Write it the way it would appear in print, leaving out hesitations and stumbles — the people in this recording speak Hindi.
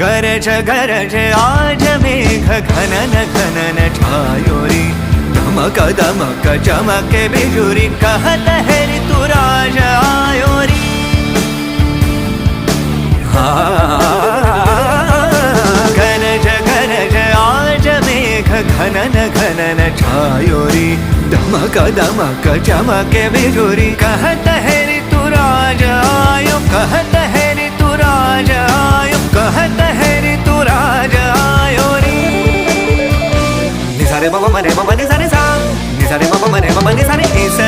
गरज गरज आज मेघ घनन घनन छायो रे, दमक दमक चमके बिजुरी, कहत है ऋतुराज आयो रे। गरज गरज आज मेघ घनन घनन छायो रे, दमक दमक चमके बिजुरी, कहत है ऋतुराज आयो, कहत है ऋतुराज आयो, कहत है ऋतुराज आयो रे। निसारे मम मरे मम निसारे सा, निसारे मम मरे मम निसारे इस